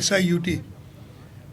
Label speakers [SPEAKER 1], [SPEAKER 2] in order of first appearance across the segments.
[SPEAKER 1] SIUT,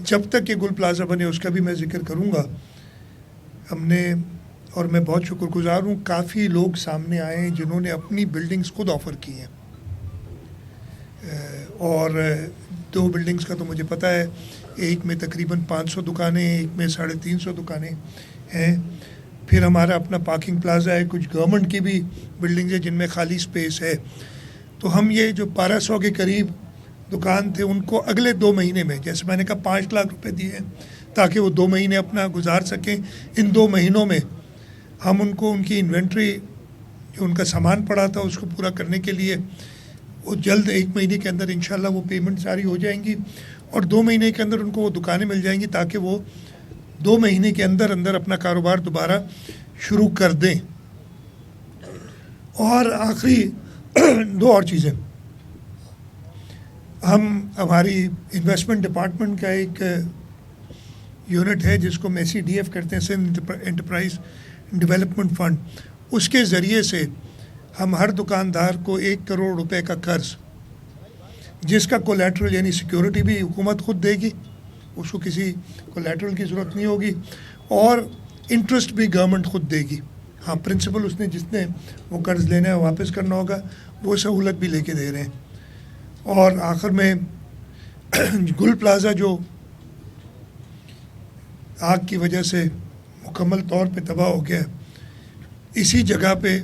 [SPEAKER 1] جب تک یہ گل پلازا بنے اس کا بھی میں ذکر کروں گا. ہم نے اور میں بہت شکر گزار ہوں, کافی لوگ سامنے آئے ہیں جنہوں نے اپنی بلڈنگز خود آفر کی ہیں, اور 2 بلڈنگز کا تو مجھے پتہ ہے, ایک میں تقریباً 500 دکانیں ہیں, ایک میں 350 دکانیں ہیں. پھر ہمارا اپنا پارکنگ پلازا ہے, کچھ گورنمنٹ کی بھی بلڈنگز ہیں جن میں خالی سپیس ہے. تو ہم یہ جو 1200 کے قریب دکان تھے ان کو اگلے 2 مہینے میں, جیسے میں نے کہا 5 لاکھ روپے دیے ہیں تاکہ وہ 2 مہینے اپنا گزار سکیں. ان 2 مہینوں میں ہم ان کو ان کی انوینٹری جو ان کا سامان پڑا تھا اس کو پورا کرنے کے لیے وہ جلد 1 مہینے کے اندر انشاءاللہ وہ پیمنٹ ساری ہو جائیں گی, اور 2 مہینے کے اندر ان کو وہ دکانیں مل جائیں گی تاکہ وہ 2 مہینے کے اندر اندر اپنا کاروبار دوبارہ شروع کر دیں. اور آخری 2 اور چیزیں, ہماری انویسٹمنٹ ڈپارٹمنٹ کا ایک یونٹ ہے جس کو میسی ڈی ایف کرتے ہیں, سندھ انٹرپرائز ڈیولپمنٹ فنڈ. اس کے ذریعے سے ہم ہر دکاندار کو 1 کروڑ روپے کا قرض, جس کا کولیٹرل یعنی سیکیورٹی بھی حکومت خود دے گی, اس کو کسی کولیٹرل کی ضرورت نہیں ہوگی, اور انٹرسٹ بھی گورنمنٹ خود دے گی. ہاں پرنسپل اس نے جس نے وہ قرض لینا ہے واپس کرنا ہوگا, وہ سہولت بھی لے کے دے رہے ہیں. اور آخر میں گل پلازا جو آگ کی وجہ سے مکمل طور پہ تباہ ہو گیا, اسی جگہ پہ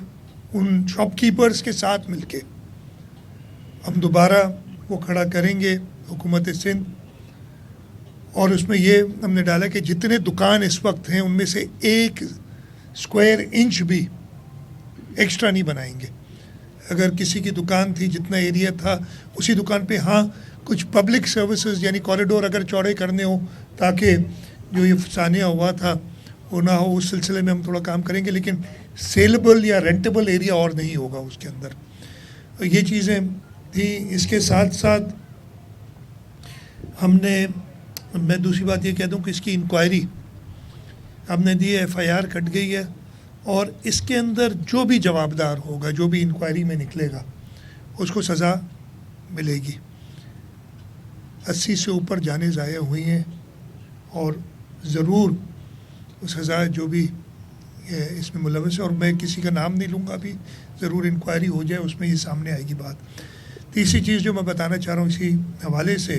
[SPEAKER 1] ان شاپ کیپرز کے ساتھ مل کے ہم دوبارہ وہ کھڑا کریں گے حکومت سندھ. اور اس میں یہ ہم نے ڈالا کہ جتنے دکان اس وقت ہیں ان میں سے 1 اسکوائر انچ بھی ایکسٹرا نہیں بنائیں گے. اگر کسی کی دکان تھی جتنا ایریا تھا اسی دکان پہ, ہاں کچھ پبلک سروسز یعنی کوریڈور اگر چوڑے کرنے ہوں تاکہ جو یہ فسانیہ ہوا تھا وہ نہ ہو, اس سلسلے میں ہم تھوڑا کام کریں گے, لیکن سیلبل یا رینٹیبل ایریا اور نہیں ہوگا اس کے اندر. یہ چیزیں تھیں. اس کے ساتھ ساتھ ہم نے, میں دوسری بات یہ کہہ دوں کہ اس کی انکوائری ہم نے دی ہے, FIR کٹ گئی ہے, اور اس کے اندر جو بھی جوابدار ہوگا, جو بھی انکوائری میں نکلے گا, اس کو سزا ملے گی. 80 سے اوپر جانیں ضائع ہوئی ہیں, اور ضرور سزا جو بھی اس میں ملوث ہے, اور میں کسی کا نام نہیں لوں گا ابھی, ضرور انکوائری ہو جائے, اس میں یہ سامنے آئے گی بات. تیسری چیز جو میں بتانا چاہ رہا ہوں اسی حوالے سے,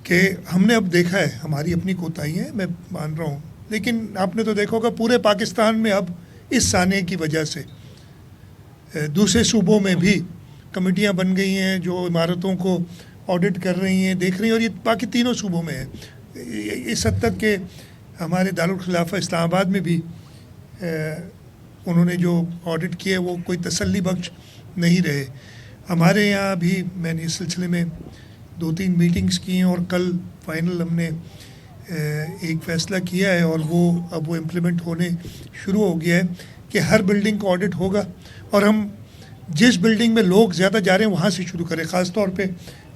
[SPEAKER 1] کہ ہم نے اب دیکھا ہے ہماری اپنی کوتاہی ہے, میں مان رہا ہوں, لیکن آپ نے تو دیکھا ہوگا پورے پاکستان میں اب اس سانحے کی وجہ سے دوسرے صوبوں میں بھی کمیٹیاں بن گئی ہیں جو عمارتوں کو آڈٹ کر رہی ہیں, دیکھ رہی ہیں, اور یہ باقی تینوں صوبوں میں ہے. اس حد تک کہ ہمارے دارالخلافہ اسلام آباد میں بھی انہوں نے جو آڈٹ کیے وہ کوئی تسلی بخش نہیں رہے. ہمارے یہاں بھی میں نے اس سلسلے میں 2-3 میٹنگز کی ہیں, اور کل فائنل ہم نے ایک فیصلہ کیا ہے, اور وہ اب وہ امپلیمنٹ ہونے شروع ہو گیا ہے کہ ہر بلڈنگ کو آڈٹ ہوگا, اور ہم جس بلڈنگ میں لوگ زیادہ جا رہے ہیں وہاں سے شروع کریں. خاص طور پہ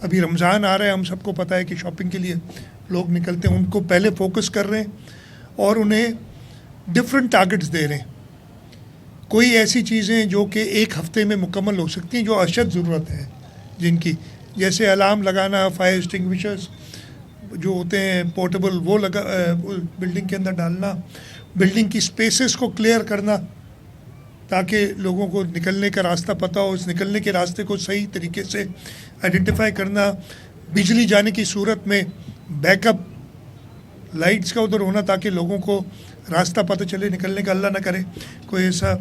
[SPEAKER 1] ابھی رمضان آ رہا ہے, ہم سب کو پتہ ہے کہ شاپنگ کے لیے لوگ نکلتے ہیں, ان کو پہلے فوکس کر رہے ہیں اور انہیں ڈفرینٹ ٹارگٹس دے رہے ہیں. کوئی ایسی چیزیں جو کہ 1 ہفتے میں مکمل ہو سکتی ہیں جو اشد ضرورت ہے جن کی, جیسے الارم لگانا, فائر ایکسٹنگوشرز جو ہوتے ہیں پورٹیبل وہ بلڈنگ کے اندر ڈالنا, بلڈنگ کی سپیسز کو کلیئر کرنا تاکہ لوگوں کو نکلنے کا راستہ پتہ ہو, اس نکلنے کے راستے کو صحیح طریقے سے آئیڈینٹیفائی کرنا, بجلی جانے کی صورت میں بیک اپ لائٹس کا ادھر ہونا تاکہ لوگوں کو راستہ پتہ چلے نکلنے کا, اللہ نہ کرے کوئی ایسا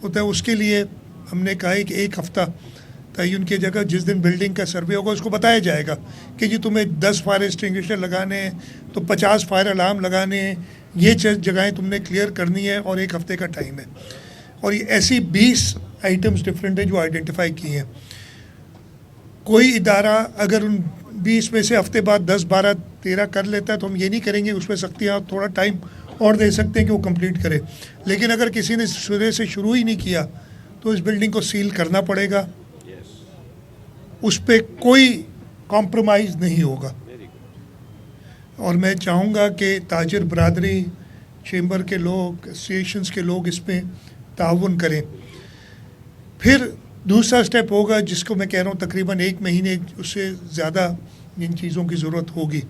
[SPEAKER 1] ہوتا ہے. اس کے لیے ہم نے کہا ہے کہ 1 ہفتہ تعین کی جگہ جس دن بلڈنگ کا سروے ہوگا اس کو بتایا جائے گا کہ جی تمہیں 10 فائر ایکسٹنگوشر لگانے ہیں تو 50 فائر الارم لگانے ہیں, یہ جگہیں تم نے کلیئر کرنی ہے, اور 1 ہفتے کا ٹائم ہے. اور یہ ایسی 20 آئٹمس ڈفرینٹ ہیں جو آئیڈینٹیفائی کی ہیں. کوئی ادارہ اگر ان 20 میں سے ہفتے بعد 10, 12, 13 کر لیتا ہے تو ہم یہ نہیں کریں گے, اس میں سختی آپ تھوڑا ٹائم اور دے سکتے ہیں کہ وہ کمپلیٹ کرے. لیکن اگر کسی نے سرے سے شروع ہی نہیں کیا تو اس بلڈنگ کو سیل کرنا پڑے گا, اس پہ کوئی کمپرومائز نہیں ہوگا. اور میں چاہوں گا کہ تاجر برادری, چیمبر کے لوگ, ایسوسیشنز کے لوگ اس پہ تعاون کریں. پھر دوسرا سٹیپ ہوگا جس کو میں کہہ رہا ہوں تقریباً 1 مہینے اس سے زیادہ جن چیزوں کی ضرورت ہوگی,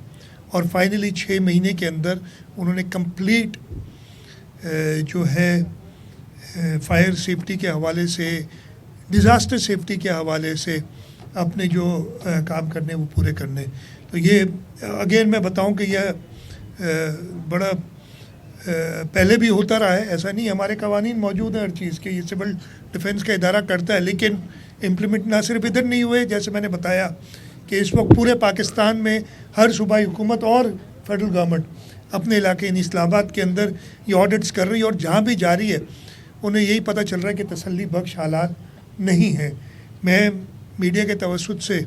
[SPEAKER 1] اور فائنلی 6 مہینے کے اندر انہوں نے کمپلیٹ جو ہے فائر سیفٹی کے حوالے سے، ڈیزاسٹر سیفٹی کے حوالے سے اپنے جو کام کرنے وہ پورے کرنے. تو یہ اگین میں بتاؤں کہ یہ بڑا پہلے بھی ہوتا رہا ہے، ایسا نہیں. ہمارے قوانین موجود ہیں ہر چیز کے، یہ سول ڈیفنس کا ادارہ کرتا ہے، لیکن امپلیمنٹ نہ صرف ادھر نہیں ہوئے. جیسے میں نے بتایا کہ اس وقت پورے پاکستان میں ہر صوبائی حکومت اور فیڈرل گورنمنٹ اپنے علاقے یعنی اسلام آباد کے اندر یہ آڈٹس کر رہی ہے، اور جہاں بھی جاری ہے انہیں یہی پتہ چل رہا ہے کہ تسلی بخش حالات نہیں ہیں. میں میڈیا کے توسط سے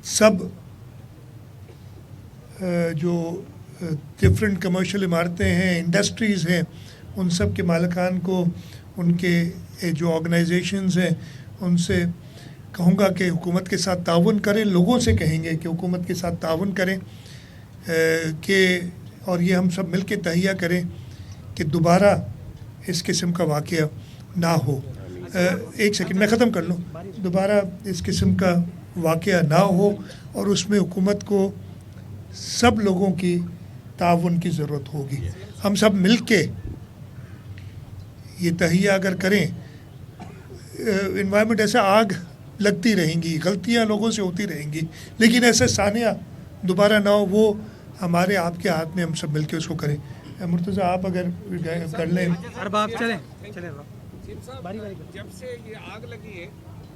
[SPEAKER 1] سب جو ڈفرینٹ کمرشل عمارتیں ہیں، انڈسٹریز ہیں، ان سب کے مالکان کو، ان کے جو آرگنائزیشنز ہیں، ان سے کہوں گا کہ حکومت کے ساتھ تعاون کریں. لوگوں سے کہیں گے کہ حکومت کے ساتھ تعاون کریں کہ اور یہ ہم سب مل کے تہیہ کریں کہ دوبارہ اس قسم کا واقعہ نہ ہو. ایک سیکنڈ میں ختم کر لوں. دوبارہ اس قسم کا واقعہ نہ ہو، اور اس میں حکومت کو سب لوگوں کی تعاون کی ضرورت ہوگی. ہم سب مل کے یہ تہیہ اگر کریں، انوائرمنٹ ایسا آگ لگتی رہیں گی، غلطیاں لوگوں سے ہوتی رہیں گی، لیکن ایسے ثانیہ دوبارہ نہ ہو، وہ ہمارے آپ کے ہاتھ میں، ہم سب مل کے اس کو کریں. مرتضیٰ آپ اگر کر لیں.
[SPEAKER 2] جب سے یہ آگ لگی ہے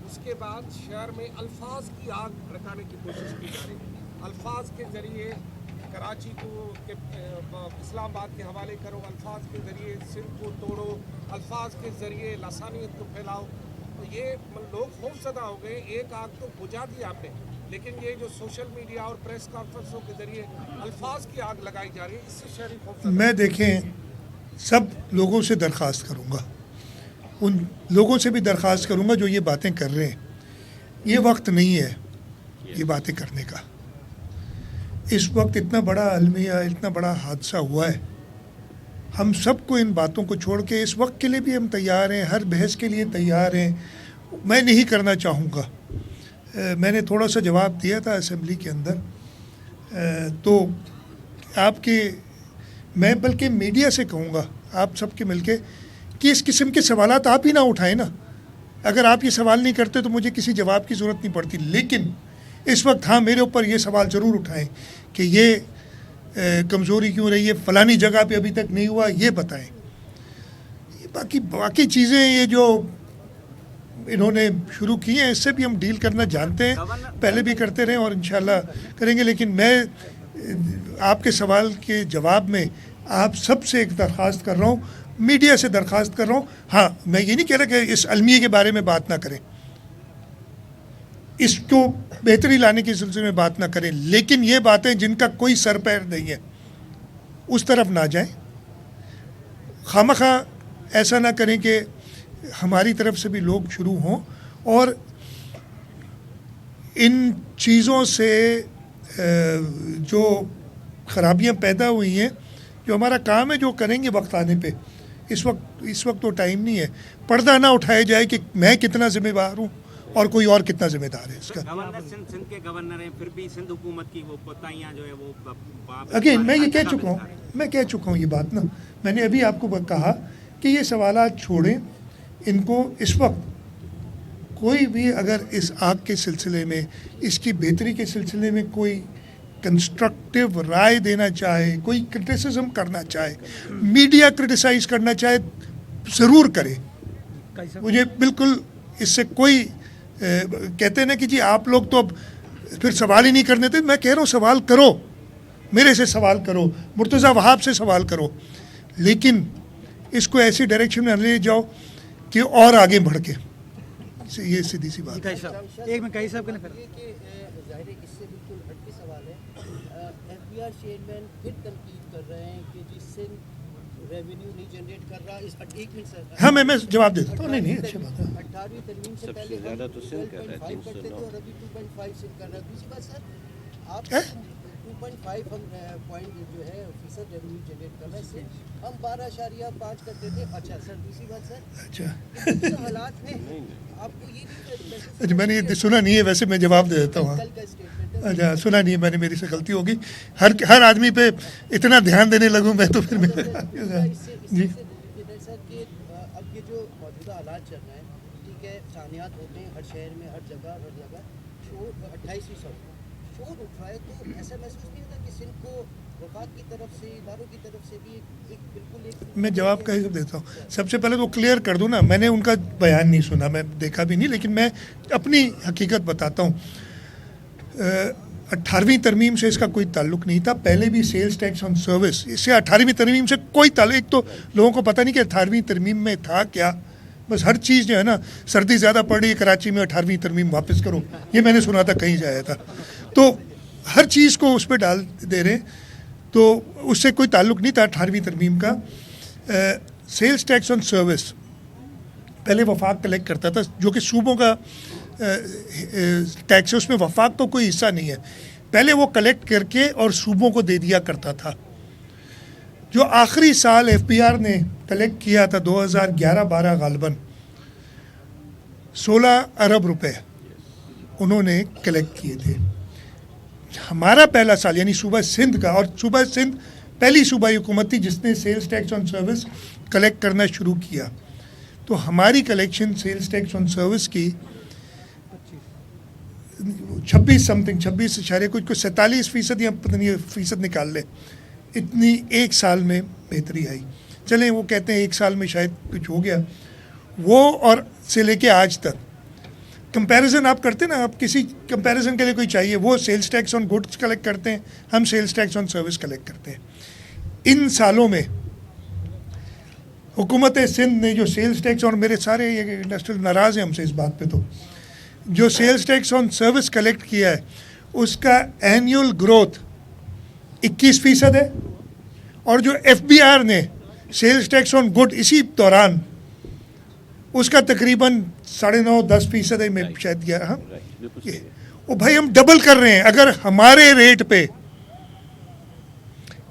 [SPEAKER 2] اس کے بعد شہر میں الفاظ کی آگ بھڑکانے کی کوشش کی جا رہی ہے. الفاظ کے ذریعے کراچی کو اسلام آباد کے حوالے کرو، الفاظ کے ذریعے سندھ کو توڑو، الفاظ کے ذریعے لسانیت کو پھیلاؤ. تو یہ لوگ خوف زدہ ہو گئے. ایک آگ تو بجھا دی آپ نے، لیکن یہ جو سوشل میڈیا اور پریس کانفرنسوں کے ذریعے الفاظ کی آگ لگائی جا رہی ہے، اس سے شہری خوف زدہ.
[SPEAKER 1] میں دیکھیں سب لوگوں سے درخواست کروں گا، ان لوگوں سے بھی درخواست کروں گا جو یہ باتیں کر رہے ہیں. یہ وقت نہیں ہے یہ باتیں کرنے کا. اس وقت اتنا بڑا المیہ، اتنا بڑا حادثہ ہوا ہے، ہم سب کو ان باتوں کو چھوڑ کے اس وقت کے لیے بھی ہم تیار ہیں، ہر بحث کے لیے تیار ہیں. میں نہیں کرنا چاہوں گا. میں نے تھوڑا سا جواب دیا تھا اسمبلی کے اندر، تو آپ کے میں بلکہ میڈیا سے کہوں گا آپ سب کے مل کے کہ اس قسم کے سوالات آپ ہی نہ اٹھائیں نا. اگر آپ یہ سوال نہیں کرتے تو مجھے کسی جواب کی ضرورت نہیں پڑتی. لیکن اس وقت ہاں میرے اوپر یہ سوال ضرور اٹھائیں کہ یہ کمزوری کیوں رہی ہے، فلانی جگہ پہ ابھی تک نہیں ہوا، یہ بتائیں. باقی چیزیں یہ جو انہوں نے شروع کی ہیں اس سے بھی ہم ڈیل کرنا جانتے ہیں، پہلے بھی کرتے رہے اور انشاءاللہ کریں گے. لیکن میں آپ کے سوال کے جواب میں آپ سب سے ایک درخواست کر رہا ہوں، میڈیا سے درخواست کر رہا ہوں. ہاں میں یہ نہیں کہہ رہا کہ اس المیے کے بارے میں بات نہ کریں، اس کو بہتری لانے کے سلسلے میں بات نہ کریں، لیکن یہ باتیں جن کا کوئی سر پیر نہیں ہے اس طرف نہ جائیں. خواہ ایسا نہ کریں کہ ہماری طرف سے بھی لوگ شروع ہوں اور ان چیزوں سے جو خرابیاں پیدا ہوئی ہیں. جو ہمارا کام ہے جو کریں گے وقت آنے پہ. اس وقت تو ٹائم نہیں ہے. پردہ نہ اٹھایا جائے کہ میں کتنا ذمہ دار ہوں اور کوئی اور کتنا ذمہ دار ہے اس کا.
[SPEAKER 3] سندھ کے گورنر ہیں، پھر بھی سندھ حکومت کی وہ کوتاہیاں جو ہے وہ
[SPEAKER 1] اگین میں یہ کہہ چکا ہوں یہ بات نا. میں نے ابھی آپ کو کہا کہ یہ سوالات چھوڑیں ان کو. اس وقت کوئی بھی اگر اس آگ کے سلسلے میں، اس کی بہتری کے سلسلے میں کوئی کنسٹرکٹیو رائے دینا چاہے، کوئی کرٹیسزم کرنا چاہے، میڈیا کرٹیسائز کرنا چاہے، ضرور کرے. مجھے بالکل اس سے کوئی کہتے ہیں کہ جی آپ لوگ تو اب پھر سوال ہی نہیں کرنے تھے. میں کہہ رہا ہوں سوال کرو، میرے سے سوال کرو، مرتضیٰ وہاب سے سوال کرو، لیکن اس کو ایسی ڈائریکشن میں لے جاؤ کہ اور آگے بڑھ کے. یہ سیدھی سی بات ہے.
[SPEAKER 4] ایک میں کئی صاحب کے
[SPEAKER 5] ظاہر ہے اس سے بالکل ہٹ کے سوال ہے. ایف بی آر چیئرمین پھر تنقید کر رہے ہیں کہ جس سے ریونیو نہیں جنریٹ کر رہا. اس 1 منٹ سر
[SPEAKER 1] ہاں میں جواب دے دیتا ہوں. نہیں اچھی بات ہے.
[SPEAKER 5] 18ویں ترمیم سے پہلے زیادہ تو سند کر رہا ہے 309 اور ابھی 2.5 سند کر رہا ہے. دوسری بات سر آپ 2.5 12.5 ہم پوائنٹ جو ہے فیصد ریونیو جنریٹ کر رہے ہیں، ہم 12.5 کرتے تھے. اچھا سر، دوسری بات سر،
[SPEAKER 1] اچھا
[SPEAKER 5] حالات میں آپ کو یہ نہیں
[SPEAKER 1] اچھا میں نے یہ سنا نہیں ہے، ویسے میں جواب دے دیتا ہوں.
[SPEAKER 5] کل کا اسٹیٹمنٹ ہے.
[SPEAKER 1] اچھا سنا نہیں ہے میں نے، میری سے غلطی ہوگی. ہر آدمی پہ اتنا دھیان دینے لگوں میں تو پھر میں جی
[SPEAKER 5] سر کہ اب یہ جو موجودہ حالات چل رہے ہیں، ٹھیک ہے، ثانیات ہوتے ہیں ہر شہر میں، ہر جگہ شور 28ویں شور اٹھ رہا ہے، تو ایسا محسوس نہیں ہوتا کہ سندھ کو وفاق کی طرف سے، اداروں کی طرف سے بھی ایک بالکل ایک
[SPEAKER 1] میں جواب کا ہی دیتا ہوں. سب سے پہلے تو کلیئر کر دوں نا، میں نے ان کا بیان نہیں سنا، میں دیکھا بھی نہیں، لیکن میں اپنی حقیقت بتاتا ہوں. 18ویں ترمیم سے اس کا کوئی تعلق نہیں تھا. پہلے بھی سیلز ٹیکس آن سروس، اس سے 18ویں ترمیم سے کوئی تعلق. ایک تو لوگوں کو پتہ نہیں کہ 18ویں ترمیم میں تھا کیا. بس ہر چیز جو ہے نا، سردی زیادہ پڑ رہی ہے کراچی میں، 18ویں ترمیم واپس کرو، یہ میں نے سنا تھا کہیں جایا تھا. تو ہر چیز کو اس پہ ڈال دے رہے، تو اس سے کوئی تعلق نہیں تھا 18ویں ترمیم کا. سیلز ٹیکس آن سروس پہلے وفاق کلیکٹ کرتا تھا، جو کہ صوبوں کا ٹیکس ہے، اس میں وفاق تو کوئی حصہ نہیں ہے. پہلے وہ کلیکٹ کر کے اور صوبوں کو دے دیا کرتا تھا. جو آخری سال ایف پی آر نے کلیکٹ کیا تھا 2011-12 غالباً 16 ارب روپے انہوں نے کلیکٹ کیے تھے. ہمارا پہلا سال یعنی صوبہ سندھ کا، اور صوبہ سندھ پہلی صوبائی حکومت تھی جس نے سیلز ٹیکس آن سروس کلیکٹ کرنا شروع کیا. تو ہماری کلیکشن سیلز ٹیکس آن سروس کی 47% یا پتہ نہیں فیصد نکال لے، اتنی ایک سال میں بہتری آئی. چلیں وہ کہتے ہیں ایک سال میں شاید کچھ ہو گیا، وہ اور سے لے کے آج تک کمپیریزن آپ کرتے ہیں نا، آپ کسی کمپیریزن کے لیے کوئی چاہیے، وہ سیلز ٹیکس آن گڈس کلیکٹ کرتے ہیں، ہم سیلز ٹیکس آن سروس کلیکٹ کرتے ہیں. ان سالوں میں حکومت سندھ نے جو سیلز ٹیکس، اور میرے سارے یہ انڈسٹریل ناراض ہیں ہم سے اس بات پہ، تو جو سیلز ٹیکس آن سروس کلیکٹ کیا ہے اس کا اینیول گروتھ 21% ہے، اور جو ایف بی آر نے سیلز ٹیکس آن گڈ اسی دوران اس کا تقریباً 9.5-10% ہے، میں شاید گیا. ہاں وہ بھائی ہم ڈبل کر رہے ہیں. اگر ہمارے ریٹ پہ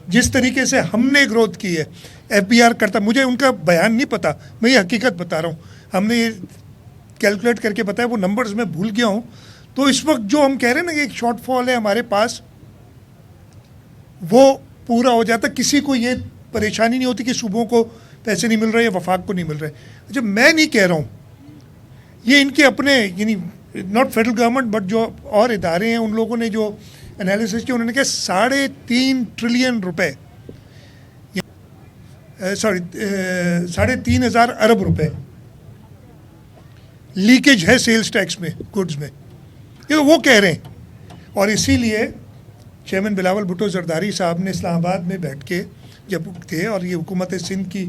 [SPEAKER 1] جس طریقے سے ہم نے گروتھ کی ہے ایف بی آر کرتا، مجھے ان کا بیان نہیں پتا، میں یہ حقیقت بتا رہا ہوں، ہم نے یہ کیلکولیٹ کر کے بتایا، وہ نمبرز میں بھول گیا ہوں. تو اس وقت جو ہم کہہ رہے ہیں نا کہ ایک شارٹ فال ہے ہمارے پاس، وہ پورا ہو جاتا. کسی کو یہ پریشانی نہیں ہوتی کہ صوبوں کو پیسے نہیں مل رہے یا وفاق کو نہیں مل رہے. اچھا میں نہیں کہہ رہا ہوں، یہ ان کے اپنے یعنی ناٹ فیڈرل گورنمنٹ بٹ جو اور ادارے ہیں، ان لوگوں نے جو انالیسس کیا، انہوں نے کہا 3.5 ٹریلین روپے، 3,500 ارب روپے لیکیج ہے سیلز ٹیکس میں، گڈز میں. یہ تو وہ کہہ رہے ہیں. اور اسی لیے چیئرمین بلاول بھٹو زرداری صاحب نے اسلام آباد میں بیٹھ کے جب تھے اور یہ حکومت سندھ کی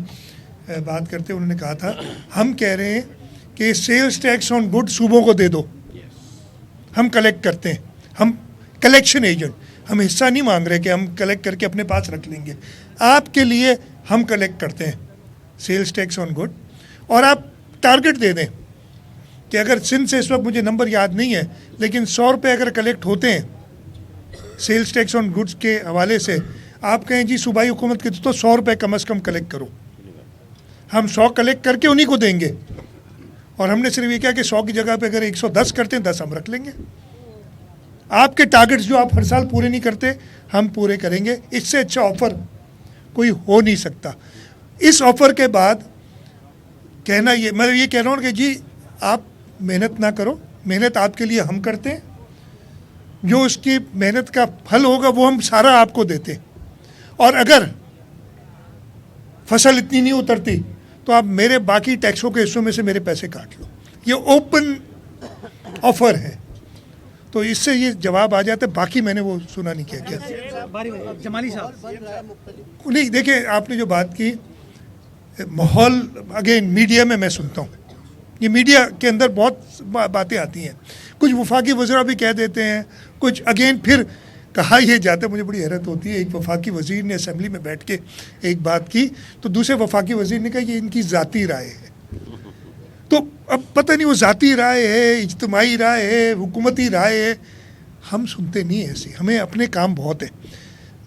[SPEAKER 1] بات کرتے، انہوں نے کہا تھا ہم کہہ رہے ہیں کہ سیلز ٹیکس آن گڈ صوبوں کو دے دو، ہم کلیکٹ کرتے ہیں، ہم کلیکشن ایجنٹ، ہم حصہ نہیں مانگ رہے کہ ہم کلیکٹ کر کے اپنے پاس رکھ لیں گے. آپ کے لیے ہم کلیکٹ کرتے ہیں سیلز ٹیکس آن گڈ، اور آپ ٹارگٹ دے دیں کہ اگر سندھ سے اس وقت مجھے نمبر یاد نہیں ہے لیکن 100 روپے اگر کلیکٹ ہوتے ہیں سیلز ٹیکس آن گڈس کے حوالے سے، آپ کہیں جی صوبائی حکومت کے تو 100 روپے کم از کم کلیکٹ کرو، ہم 100 کلیکٹ کر کے انہیں کو دیں گے. اور ہم نے صرف یہ کیا کہ 100 کی جگہ پہ اگر 110 کرتے ہیں 10 ہم رکھ لیں گے. آپ کے ٹارگٹس جو آپ ہر سال پورے نہیں کرتے ہم پورے کریں گے. اس سے اچھا آفر کوئی ہو نہیں سکتا. اس آفر کے بعد کہنا یہ، میں یہ کہہ رہا ہوں کہ جی آپ محنت نہ کرو، محنت آپ کے لیے ہم کرتے ہیں، جو اس کی محنت کا پھل ہوگا وہ ہم سارا آپ کو دیتے ہیں. اور اگر فصل اتنی نہیں اترتی تو آپ میرے باقی ٹیکسوں کے حصوں میں سے میرے پیسے کاٹ لو. یہ اوپن آفر ہے. تو اس سے یہ جواب آ جاتا ہے. باقی میں نے وہ سنا نہیں کیا
[SPEAKER 3] جمالی صاحب
[SPEAKER 1] نہیں. دیکھیں آپ نے جو بات کی ماحول، اگین میڈیا میں سنتا ہوں، یہ میڈیا کے اندر بہت باتیں آتی ہیں. کچھ وفاقی وزراء بھی کہہ دیتے ہیں، کچھ اگین پھر کہا یہ جاتا ہے. مجھے بڑی حیرت ہوتی ہے، ایک وفاقی وزیر نے اسمبلی میں بیٹھ کے ایک بات کی تو دوسرے وفاقی وزیر نے کہا یہ ان کی ذاتی رائے ہے. تو اب پتہ نہیں وہ ذاتی رائے ہے، اجتماعی رائے ہے، حکومتی رائے ہے، ہم سنتے نہیں ہیں ایسی. ہمیں اپنے کام بہت ہیں.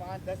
[SPEAKER 4] 5-10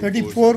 [SPEAKER 1] 34